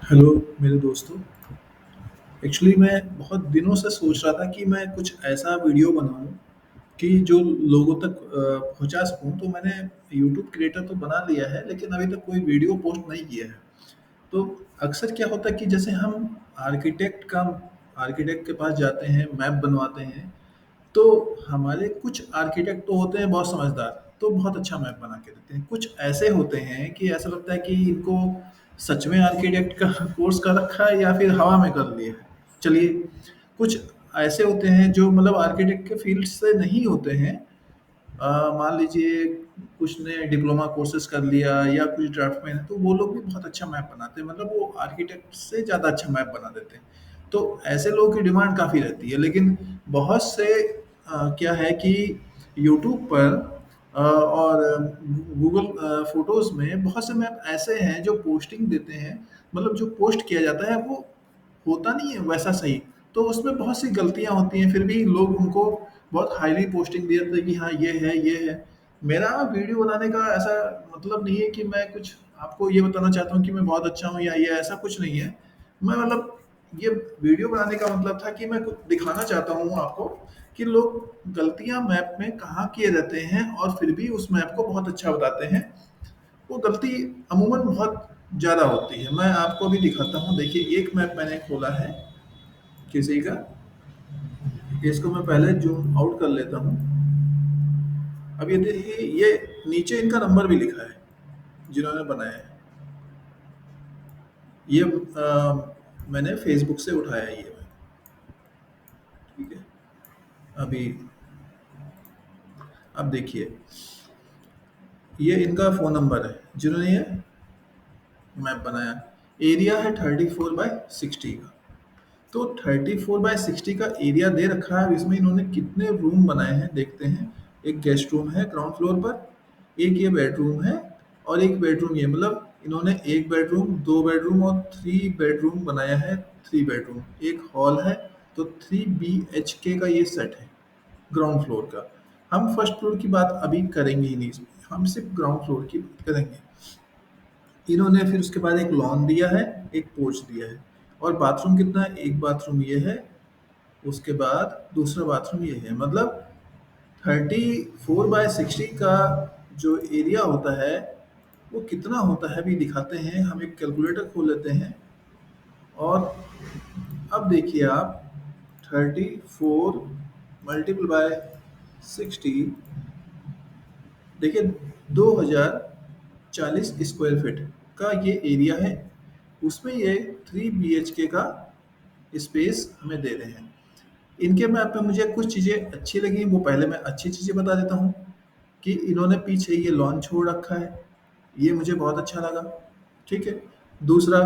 Hello मेरे दोस्तों। Actually मैं बहुत दिनों से सोच रहा था कि मैं कुछ ऐसा वीडियो बनाऊं कि जो लोगों तक पहुंचा सकूं। तो मैंने यूट्यूब क्रिएटर तो बना लिया है, लेकिन अभी तक कोई वीडियो पोस्ट नहीं किया है। तो अक्सर क्या होता है कि जैसे हम आर्किटेक्ट का आर्किटेक्ट के पास जाते हैं, मैप बनवाते हैं। तो हमारे कुछ आर्किटेक्ट तो होते हैं बहुत समझदार, तो बहुत अच्छा मैप बना के देते हैं। कुछ ऐसे होते हैं कि ऐसा लगता है कि इनको सच में आर्किटेक्ट का कोर्स कर रखा है या फिर हवा में कर लिया है। चलिए, कुछ ऐसे होते हैं जो मतलब आर्किटेक्ट के फील्ड से नहीं होते हैं। मान लीजिए कुछ ने डिप्लोमा कोर्सेज कर लिया या कुछ ड्राफ्टमैन है, तो वो लोग भी बहुत अच्छा मैप बनाते हैं। मतलब वो आर्किटेक्ट से ज़्यादा अच्छा मैप बना देते हैं। तो ऐसे लोगों की डिमांड काफ़ी रहती है, लेकिन बहुत से क्या है कि यूट्यूब पर और गूगल फोटोज़ में बहुत से मैप ऐसे हैं जो पोस्टिंग देते हैं। मतलब जो पोस्ट किया जाता है वो होता नहीं है वैसा सही। तो उसमें बहुत सी गलतियाँ होती हैं, फिर भी लोग उनको बहुत हाईली पोस्टिंग दिए थे कि हाँ ये है ये है। मेरा वीडियो बनाने का ऐसा मतलब नहीं है कि मैं कुछ आपको ये बताना चाहता हूँ कि मैं बहुत अच्छा हूँ या ये ऐसा कुछ नहीं है। मैं मतलब ये वीडियो बनाने का मतलब था कि मैं कुछ दिखाना चाहता हूँ आपको कि लोग गलतियाँ मैप में कहाँ किए रहते हैं और फिर भी उस मैप को बहुत अच्छा बताते हैं। वो गलती अमूमन बहुत ज़्यादा होती है। मैं आपको अभी दिखाता हूँ। देखिए, एक मैप मैंने खोला है किसी का। इसको मैं पहले जूम आउट कर लेता हूँ। अब ये देखिए, ये नीचे इनका नंबर भी लिखा है जिन्होंने बनाया है। ये मैंने फेसबुक से उठाया है ये मैप। ठीक है। अभी अब देखिए, ये इनका फ़ोन नंबर है जिन्होंने ये मैप बनाया। एरिया है 34/60 का। तो 34/60 का एरिया दे रखा है। अब इसमें इन्होंने कितने रूम बनाए हैं देखते हैं। एक गेस्ट रूम है ग्राउंड फ्लोर पर, एक ये बेडरूम है, और एक बेडरूम ये। मतलब इन्होंने एक बेडरूम, दो बेडरूम और थ्री बेडरूम बनाया है। थ्री बेडरूम, एक हॉल है। तो 3 BHK का ये सेट है ग्राउंड फ्लोर का। हम फर्स्ट फ्लोर की बात अभी करेंगे ही नहीं इसमें, हम सिर्फ ग्राउंड फ्लोर की बात करेंगे। इन्होंने फिर उसके बाद एक लॉन दिया है, एक पोर्च दिया है। और बाथरूम कितना है? एक बाथरूम ये है, उसके बाद दूसरा बाथरूम ये है। मतलब 34/60 का जो एरिया होता है वो कितना होता है अभी दिखाते हैं। हम एक कैलकुलेटर खोल लेते हैं और अब देखिए आप, 34 × देखिए, 2040 स्क्वायर फीट का ये एरिया है। उसमें ये 3 BHK का स्पेस हमें दे रहे हैं। इनके मैप में मुझे कुछ चीज़ें अच्छी लगी, वो पहले मैं अच्छी चीज़ें बता देता हूँ। कि इन्होंने पीछे ये लॉन छोड़ रखा है, ये मुझे बहुत अच्छा लगा। ठीक है। दूसरा,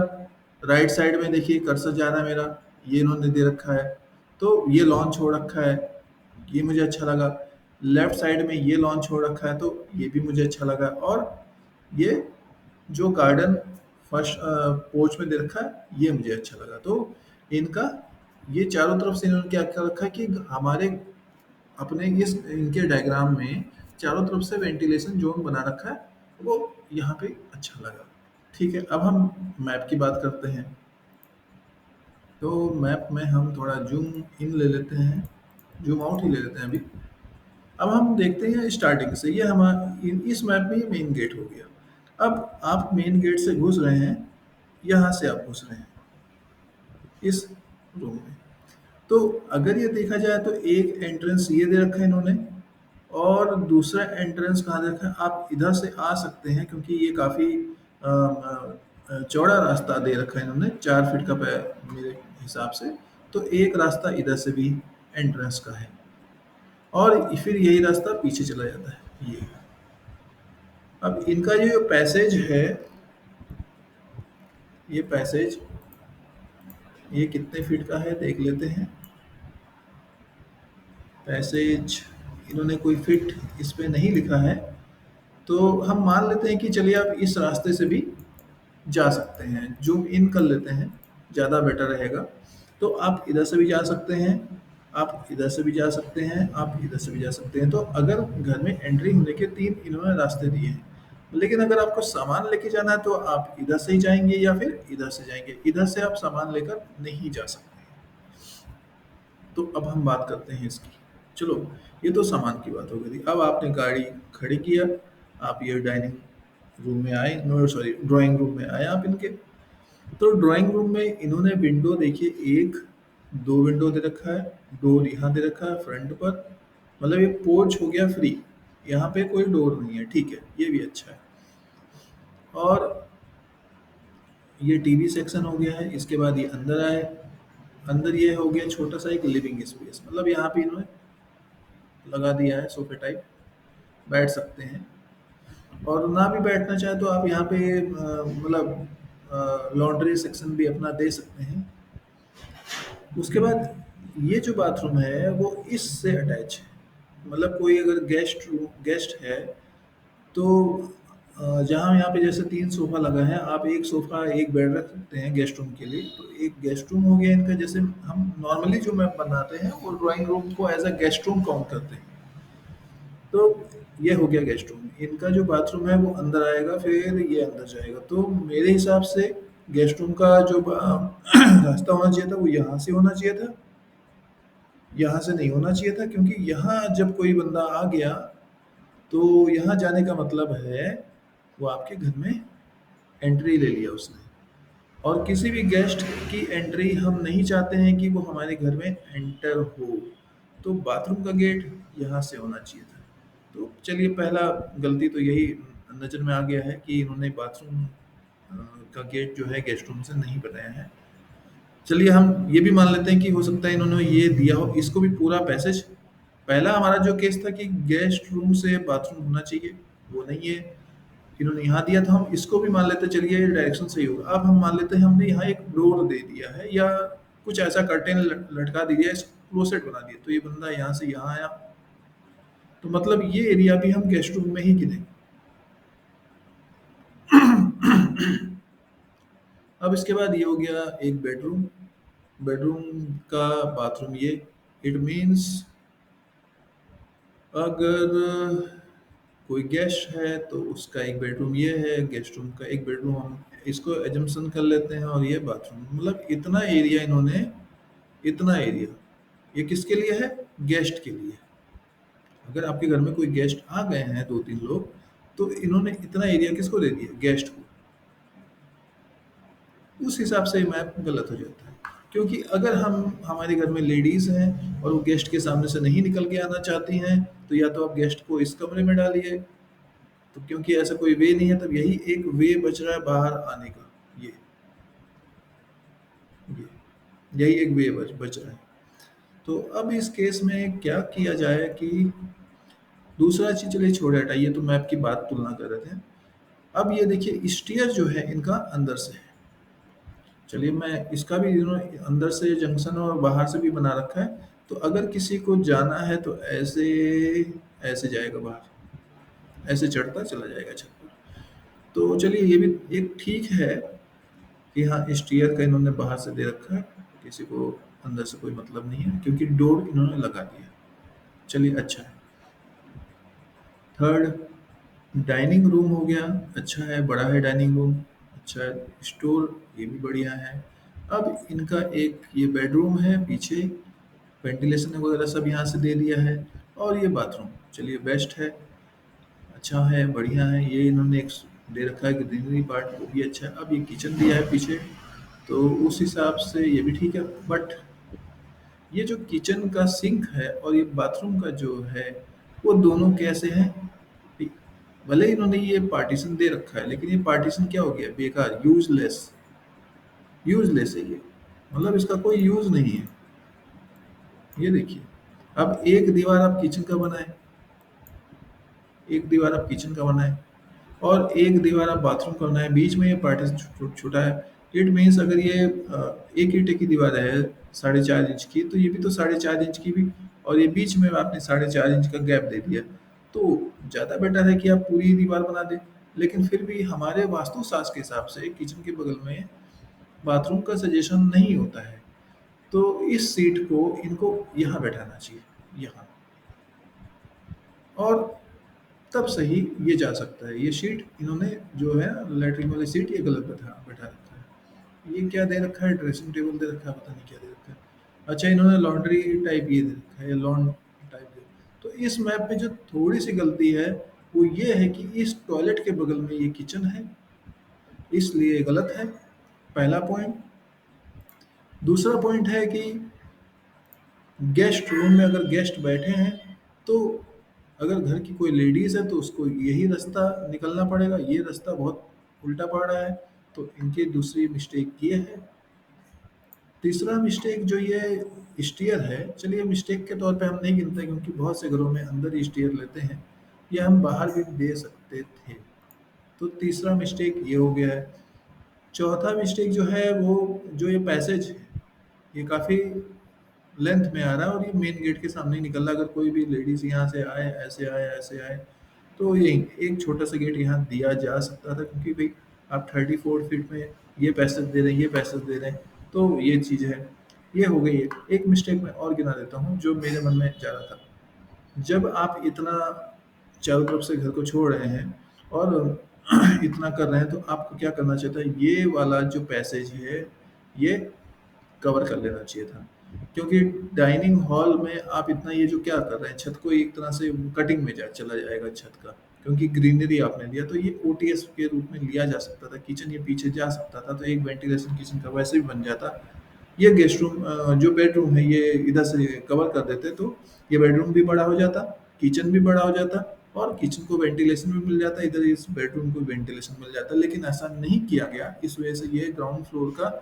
राइट साइड में देखिए कर्सर जा रहा है मेरा, ये इन्होंने दे रखा है। तो ये लॉन छोड़ रखा है, ये मुझे अच्छा लगा। लेफ्ट साइड में ये लॉन छोड़ रखा है, तो ये भी मुझे अच्छा लगा। और ये जो गार्डन फर्स्ट पोर्च में दे रखा है, ये मुझे अच्छा लगा। तो इनका ये चारों तरफ से इन्होंने क्या कर रखा है कि हमारे अपने इस इनके डायग्राम में चारों तरफ से वेंटिलेशन जोन बना रखा है। वो यहाँ पे अच्छा लगा। ठीक है, अब हम मैप की बात करते हैं। तो मैप में हम थोड़ा जूम इन ले लेते हैं, जूम आउट ही ले लेते हैं अभी। अब हम देखते हैं स्टार्टिंग से। ये हमारा इस मैप में ये मेन गेट हो गया। अब आप मेन गेट से घुस रहे हैं, यहाँ से आप घुस रहे हैं इस रूम में। तो अगर ये देखा जाए तो एक एंट्रेंस ये दे रखा है इन्होंने, और दूसरा एंट्रेंस कहाँ दे रखा है? आप इधर से आ सकते हैं क्योंकि ये काफ़ी चौड़ा रास्ता दे रखा है इन्होंने, 4 फीट का मेरे हिसाब से। तो एक रास्ता इधर से भी एंट्रेंस का है, और फिर यही रास्ता पीछे चला जाता है ये। अब इनका जो पैसेज है, ये पैसेज ये कितने फीट का है देख लेते हैं। पैसेज इन्होंने कोई फिट इस पे नहीं लिखा है। तो हम मान लेते हैं कि चलिए आप इस रास्ते से भी जा सकते हैं। जूम इन कर लेते हैं, ज़्यादा बेटर रहेगा। तो आप इधर से भी जा सकते हैं, आप इधर से भी जा सकते हैं, आप इधर से भी जा सकते हैं। तो अगर घर में एंट्री होने के तीन इन्होंने रास्ते दिए हैं। लेकिन अगर आपको सामान लेके जाना है तो आप इधर से ही जाएंगे या फिर इधर से जाएंगे, इधर से आप सामान लेकर नहीं जा सकते। तो अब हम बात करते हैं इसकी। चलो, ये तो सामान की बात हो गई। अब आपने गाड़ी खड़ी किया, आप ये डाइनिंग रूम में आए, नो सॉरी, ड्राइंग रूम में आए आप इनके। तो ड्राइंग रूम में इन्होंने विंडो देखिए, एक दो विंडो दे रखा है, डोर यहाँ दे रखा है फ्रंट पर, मतलब ये पोर्च हो गया फ्री, यहाँ पे कोई डोर नहीं है, ठीक है, ये भी अच्छा है। और ये टीवी सेक्शन हो गया है। इसके बाद ये अंदर आए, अंदर ये हो गया छोटा सा एक लिविंग स्पेस, मतलब यहाँ पे इन्होंने लगा दिया है सोफे टाइप, बैठ सकते हैं। और ना भी बैठना चाहे तो आप यहाँ पे मतलब लॉन्ड्री सेक्शन भी अपना दे सकते हैं। उसके बाद ये जो बाथरूम है वो इससे अटैच है, मतलब कोई अगर गेस्ट है तो जहाँ यहाँ पे जैसे 3 सोफ़ा लगा है, आप 1 सोफ़ा 1 बेड रख सकते हैं गेस्ट रूम के लिए। तो एक गेस्ट रूम हो गया इनका, जैसे हम नॉर्मली जो मैप बनाते हैं वो ड्राइंग रूम को as a guest room count करते हैं। तो ये हो गया गेस्ट रूम। इनका जो बाथरूम है वो अंदर आएगा, फिर ये अंदर जाएगा। तो मेरे हिसाब से गेस्ट रूम का जो रास्ता होना चाहिए था वो यहाँ से होना चाहिए था, यहाँ से नहीं होना चाहिए था, क्योंकि यहाँ जब कोई बंदा आ गया तो यहाँ जाने का मतलब है वो आपके घर में एंट्री ले लिया उसने। और किसी भी गेस्ट की एंट्री हम नहीं चाहते हैं कि वो हमारे घर में एंटर हो। तो बाथरूम का गेट यहाँ से होना चाहिए था। तो चलिए, पहला गलती तो यही नज़र में आ गया है कि इन्होंने बाथरूम का गेट जो है गेस्ट रूम से नहीं बनाया है। चलिए, हम ये भी मान लेते हैं कि हो सकता है इन्होंने ये दिया हो, इसको भी पूरा पैसेज। पहला हमारा जो केस था कि गेस्ट रूम से बाथरूम होना चाहिए, वो नहीं है, इन्होंने यहाँ दिया, तो हम इसको भी मान लेते हैं, चलिए ये डायरेक्शन सही होगा। अब हम मान लेते हैं हमने यहाँ एक डोर दे दिया है या कुछ ऐसा कर्टेन लटका दिया है, क्लोसेट बना दिया, तो ये बंदा यहाँ से यहाँ आया, तो मतलब ये एरिया भी हम गेस्ट रूम में ही गिने। अब इसके बाद ये हो गया एक बेडरूम, बेडरूम का बाथरूम ये, इट मीन्स अगर कोई गेस्ट है तो उसका एक बेडरूम ये है, गेस्ट रूम का एक बेडरूम हम इसको एजम्पशन कर लेते हैं, और ये बाथरूम, मतलब इतना एरिया इन्होंने, इतना एरिया ये किसके लिए है? गेस्ट के लिए। अगर आपके घर में कोई गेस्ट आ गए हैं 2-3 लोग, तो इन्होंने इतना एरिया किसको दे दिया? गेस्ट को। उस हिसाब से मैप गलत हो जाता है। क्योंकि अगर हम हमारे घर में लेडीज़ हैं और वो गेस्ट के सामने से नहीं निकल के आना चाहती हैं, तो या तो आप गेस्ट को इस कमरे में डालिए, तो क्योंकि ऐसा कोई वे नहीं है, तब यही एक वे बच रहा है बाहर आने का। ये यही एक वे बच रहा है। तो अब इस केस में क्या किया जाए कि दूसरा चीज़, चलिए छोड़े हटाइए, तो मैप की बात तुलना कर रहे थे। अब ये देखिए, स्टेयर जो है इनका अंदर से है। चलिए, मैं इसका भी इन्होंने अंदर से जंक्शन और बाहर से भी बना रखा है। तो अगर किसी को जाना है तो ऐसे ऐसे जाएगा बाहर, ऐसे चढ़ता चला जाएगा छत पर। तो चलिए, ये भी एक ठीक है कि हाँ, स्टीयर का इन्होंने बाहर से दे रखा है, किसी को अंदर से कोई मतलब नहीं है, क्योंकि डोर इन्होंने लगा दिया। चलिए, अच्छा है। थर्ड, डाइनिंग रूम हो गया, अच्छा है, बड़ा है डाइनिंग रूम, अच्छा है। स्टोर, ये भी बढ़िया है। अब इनका एक ये बेडरूम है पीछे, वेंटिलेशन वगैरह सब यहाँ से दे दिया है। और ये बाथरूम, चलिए बेस्ट है, अच्छा है, बढ़िया है। ये इन्होंने एक दे रखा है ग्रीनरी पार्ट, वो भी अच्छा है। अब ये किचन दिया है पीछे, तो उस हिसाब से ये भी ठीक है। बट ये जो किचन का सिंक है और ये बाथरूम का जो है, वो दोनों कैसे हैं? भले ही इन्होंने ये पार्टीशन दे रखा है, लेकिन ये पार्टीशन क्या हो गया? बेकार, यूजलेस, यूजलेस है ये, मतलब इसका कोई यूज नहीं है। ये देखिए, अब एक दीवार आप किचन का बनाए, एक दीवार आप किचन का बनाए, और एक दीवार आप बाथरूम का बनाए, बीच में ये पार्टीशन छोटा है। इट मीन्स अगर ये एक ईंटे की दीवार है 4.5 इंच की, तो ये भी तो 4.5 इंच की भी, और ये बीच में आपने 4.5 इंच का गैप दे दिया। तो ज़्यादा बेटर है कि आप पूरी दीवार बना दें। लेकिन फिर भी हमारे वास्तुशास्त्र के हिसाब से किचन के बगल में बाथरूम का सजेशन नहीं होता है। तो इस सीट को इनको यहाँ बैठाना चाहिए, यहाँ। और तब सही ये जा सकता है। ये शीट इन्होंने जो है लैट्रिन वाली सीट ये गलत बैठा बैठा रखा है। ये क्या दे रखा है, ड्रेसिंग टेबल दे रखा है, पता नहीं क्या दे रखा है। अच्छा, इन्होंने लॉन्ड्री टाइप ये दे रखा है, लॉन टाइप दे। तो इस मैप में जो थोड़ी सी गलती है वो ये है कि इस टॉयलेट के बगल में ये किचन है, इसलिए ये गलत है, पहला पॉइंट। दूसरा पॉइंट है कि गेस्ट रूम में अगर गेस्ट बैठे हैं तो अगर घर की कोई लेडीज है तो उसको यही रास्ता निकलना पड़ेगा, ये रास्ता बहुत उल्टा पड़ रहा है। तो इनकी दूसरी मिस्टेक ये है। तीसरा मिस्टेक जो ये स्टीयर है, चलिए मिस्टेक के तौर पे हम नहीं गिनते क्योंकि बहुत से घरों में अंदर ही स्टीयर लेते हैं, ये हम बाहर भी दे सकते थे। तो तीसरा मिस्टेक ये हो गया है। चौथा मिस्टेक जो है वो, जो ये पैसेज है ये काफ़ी लेंथ में आ रहा है और ये मेन गेट के सामने ही निकल रहा है। अगर कोई भी लेडीज यहाँ से आए ऐसे आए तो ये एक छोटा सा गेट यहाँ दिया जा सकता था, क्योंकि भाई आप 34 फीट में ये पैसेज दे रहे हैं, ये पैसेज दे रहे हैं, तो ये चीज़ है। ये हो गई है। एक मिस्टेक मैं और गिना देता हूँ जो मेरे मन में जा रहा था। जब आप इतना चारों तरफ से घर को छोड़ रहे हैं और इतना कर रहे हैं, तो आपको क्या करना चाहिए था, ये वाला जो पैसेज है ये कवर कर लेना चाहिए था। क्योंकि डाइनिंग हॉल में आप इतना ये जो क्या कर रहे हैं, छत को एक तरह से कटिंग में जा चला जाएगा छत का, क्योंकि ग्रीनरी आपने दिया तो ये ओटीएस के रूप में लिया जा सकता था। किचन ये पीछे जा सकता था तो एक वेंटिलेशन किचन का वैसे भी बन जाता। ये गेस्ट रूम जो बेडरूम है ये इधर से कवर कर देते तो ये बेडरूम भी बड़ा हो जाता, किचन भी बड़ा हो जाता और किचन को वेंटिलेशन भी मिल जाता, इधर इस बेडरूम को वेंटिलेशन मिल जाता। लेकिन ऐसा नहीं किया गया, इस वजह से ये ग्राउंड फ्लोर का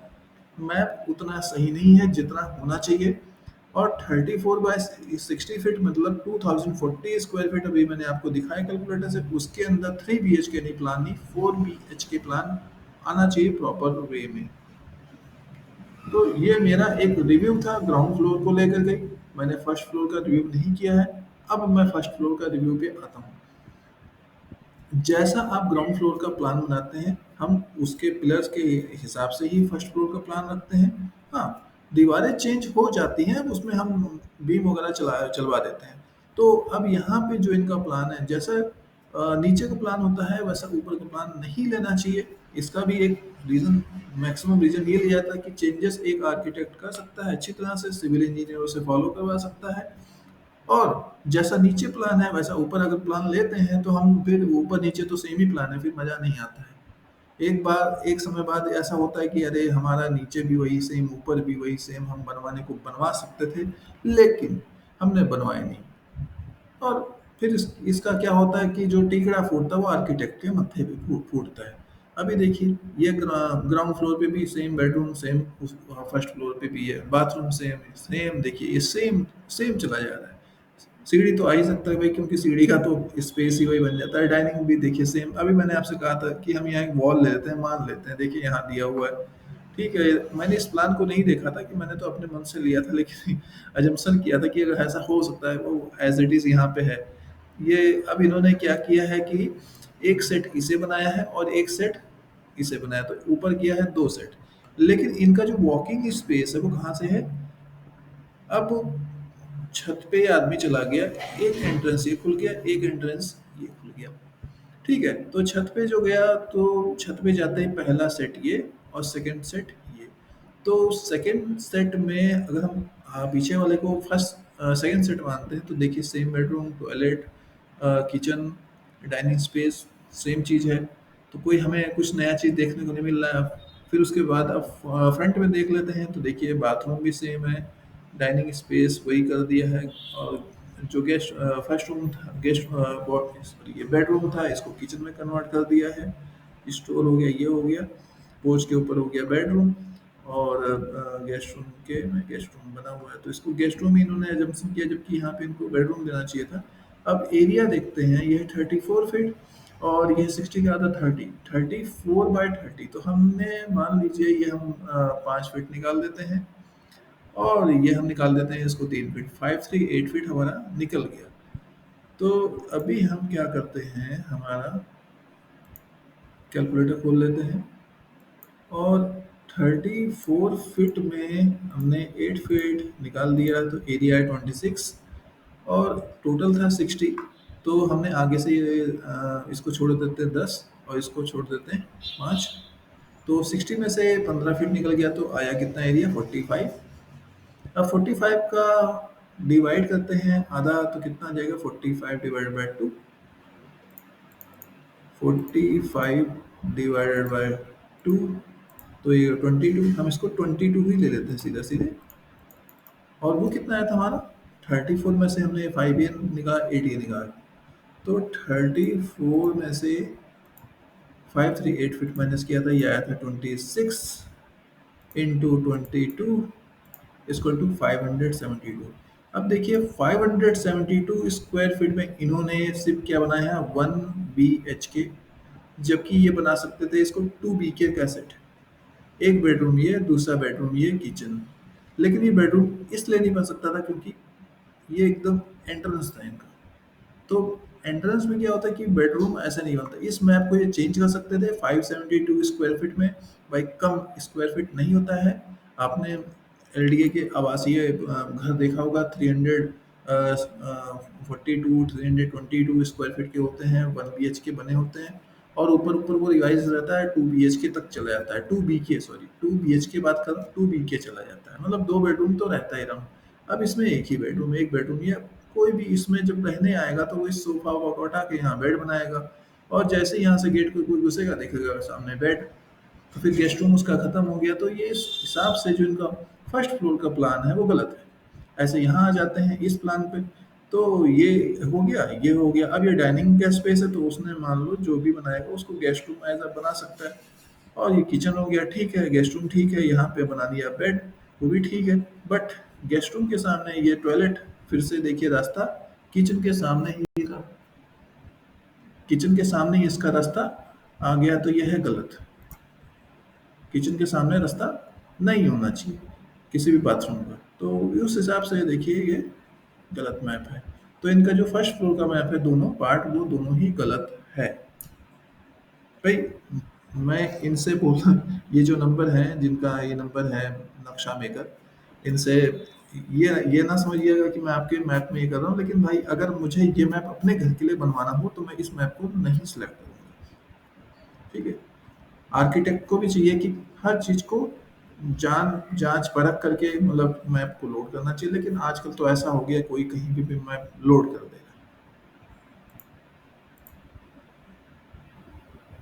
मैप उतना सही नहीं है जितना होना चाहिए। और 34 बाय 60 फीट मतलब 2040 स्क्वायर फीट अभी मैंने आपको दिखाया कैलकुलेटर से, उसके अंदर 3 BHK नहीं प्लान नहीं 4 BHK प्लान आना चाहिए प्रॉपर वे में। तो ये मेरा एक रिव्यू था ग्राउंड फ्लोर को लेकर के। मैंने फर्स्ट फ्लोर का रिव्यू नहीं किया है। अब मैं फर्स्ट फ्लोर का रिव्यू पे आता हूँ। जैसा आप ग्राउंड फ्लोर का प्लान बनाते हैं, हम उसके पिलर्स के हिसाब से ही फर्स्ट फ्लोर का प्लान रखते हैं। हाँ, दीवारें चेंज हो जाती हैं, उसमें हम बीम वगैरह चलवा देते हैं। तो अब यहाँ पे जो इनका प्लान है, जैसा नीचे का प्लान होता है वैसा ऊपर का प्लान नहीं लेना चाहिए। इसका भी एक रीज़न, मैक्सिमम रीज़न ये लिया जाता है कि चेंजेस एक आर्किटेक्ट कर सकता है अच्छी तरह से, सिविल इंजीनियरों से फॉलो करवा सकता है। और जैसा नीचे प्लान है वैसा ऊपर अगर प्लान लेते हैं तो हम फिर ऊपर नीचे तो सेम ही प्लान है, फिर मज़ा नहीं आता है। एक समय बाद ऐसा होता है कि अरे हमारा नीचे भी वही सेम ऊपर भी वही सेम, हम बनवाने को बनवा सकते थे लेकिन हमने बनवाए नहीं। और फिर इसका क्या होता है कि जो टीकड़ा फूटता है वो आर्किटेक्ट के मत्थे पे फूटता है। अभी देखिए ये ग्राउंड फ्लोर पे भी same bedroom, same first floor पे भी है बाथरूम, सेम सेम, देखिए ये सेम सेम चला जा रहा है। सीढ़ी तो आ ही सकता है भाई, क्योंकि सीढ़ी का तो स्पेस ही वही बन जाता है। डाइनिंग भी देखिए सेम। अभी मैंने आपसे कहा था कि हम यहाँ एक वॉल ले लेते हैं, मान लेते हैं, देखिए यहाँ दिया हुआ है। ठीक है, मैंने इस प्लान को नहीं देखा था कि मैंने तो अपने मन से लिया था, लेकिन अजम्पशन किया था कि अगर ऐसा हो सकता है, वो एज इट इज़ यहाँ पे है। ये अब इन्होंने क्या किया है कि एक सेट इसे बनाया है और एक सेट इसे बनाया, तो ऊपर किया है 2 सेट। लेकिन इनका जो वॉकिंग स्पेस है वो कहाँ से है? अब छत पे आदमी चला गया, एक एंट्रेंस ये खुल गया, एक एंट्रेंस ये खुल गया। ठीक है, तो छत पे जो गया तो छत पे जाते ही पहला सेट ये और सेकंड सेट ये। तो सेकंड सेट में अगर हम पीछे वाले को फर्स्ट सेकंड सेट मानते हैं तो देखिए same bedroom, toilet, kitchen, dining space same चीज़ है। तो कोई हमें कुछ नया चीज़ देखने को नहीं मिल रहा है। फिर उसके बाद अब फ्रंट में देख लेते हैं तो देखिए बाथरूम भी सेम है, डाइनिंग स्पेस वही कर दिया है। और जो गेस्ट फर्स्ट रूम था, गेस्ट सॉरी ये बेडरूम था, इसको किचन में कन्वर्ट कर दिया है। स्टोर हो गया, ये हो गया, पोर्च के ऊपर हो गया बेडरूम। और गेस्ट रूम के में गेस्ट रूम बना हुआ है तो इसको गेस्ट रूम ही इन्होंने एजम्पशन किया, जबकि यहाँ पे इनको बेडरूम देना चाहिए था। अब एरिया देखते हैं, ये 34 फीट और ये 60 का था 34 बाय 30। तो हमने मान लीजिए ये हम 5 फीट निकाल देते हैं और ये हम निकाल देते हैं इसको 3 फीट, 5 3 8 फीट हमारा निकल गया। तो अभी हम क्या करते हैं, हमारा कैलकुलेटर खोल लेते हैं और 34 फीट में हमने 8 फीट निकाल दिया तो एरिया है 26 और टोटल था 60। तो हमने आगे से ये इसको छोड़ देते हैं 10 और इसको छोड़ देते हैं 5। तो 60 में से 15 फीट निकल गया तो आया कितना एरिया 45। अब 45 का डिवाइड करते हैं आधा तो कितना आ जाएगा 45 डिवाइडेड बाय 2। 45 डिवाइडेड बाय 2 तो ये 22, हम इसको 22 ही ले लेते हैं सीधा सीधे। और वो कितना आया था हमारा 34 में से हमने 5 ये निकाला 8 ये निकाला। तो 34 में से 5 3 8 फीट माइनस किया था, ये आया था 26 इंटू 22 इक्वल टू 572। अब देखिए 572 स्क्वायर फीट में इन्होंने सिर्फ क्या बनाया है 1 BHK, जबकि ये बना सकते थे इसको 2 BK का सेट। एक बेडरूम ये, दूसरा बेडरूम ये, किचन। लेकिन ये बेडरूम इसलिए नहीं बन सकता था क्योंकि ये एकदम एंट्रेंस था इनका। तो एंट्रेंस में क्या होता है कि बेडरूम ऐसा नहीं बनता। इस मैप को ये चेंज कर सकते थे 572 स्क्वायर फीट में। भाई कम स्क्वायर फीट नहीं होता है। आपने LDA के आवासीय घर देखा होगा 342 322 स्क्वायर फीट के होते हैं, 1 BHK बने होते हैं। और ऊपर ऊपर वो रिवाइज रहता है 2 BHK तक चला जाता है, 2 BK सॉरी 2 BHK बात कर रहा हूँ, 2 BK चला जाता है, मतलब 2 बेडरूम तो रहता ही रहा। अब इसमें एक ही बेडरूम, एक बेडरूम ये कोई भी इसमें जब रहने आएगा तो वो इस सोफा वोफा उठा के यहाँ बेड बनाएगा। और जैसे ही यहाँ से गेट पे कोई घुसेगा देखेगा सामने बेड। तो फिर गेस्ट रूम उसका खत्म हो गया। तो ये इस हिसाब से जो इनका फर्स्ट फ्लोर का प्लान है वो गलत है। ऐसे यहाँ आ जाते हैं इस प्लान पे, तो ये हो गया, ये हो गया। अब ये डाइनिंग का स्पेस है तो उसने मान लो जो भी बनाएगा उसको गेस्ट रूम एज बना सकता है। और ये किचन हो गया, ठीक है, गेस्ट रूम ठीक है, यहाँ पे बना दिया बेड, वो भी ठीक है। बट गेस्ट रूम के सामने ये टॉयलेट, फिर से देखिए रास्ता किचन के सामने ही था, किचन के सामने ही इसका रास्ता आ गया, तो ये है गलत। किचन के सामने रास्ता नहीं होना चाहिए किसी भी बाथरूम का। तो उस हिसाब से देखिए ये गलत मैप है। तो इनका जो फर्स्ट फ्लोर का मैप है दोनों पार्ट वो दोनों ही गलत है। भाई मैं इनसे बोला, ये जो नंबर है जिनका ये नंबर है नक्शा मेकर, इनसे ये ना समझिएगा कि मैं आपके मैप में ये कर रहा हूँ। लेकिन भाई अगर मुझे ये मैप अपने घर के लिए बनवाना हो तो मैं इस मैप को नहीं सिलेक्ट करूँगा। ठीक है, आर्किटेक्ट को भी चाहिए कि हर चीज़ को जांच परख करके मतलब मैप को लोड करना चाहिए। लेकिन आजकल तो ऐसा हो गया कोई कहीं भी मैप लोड कर दे।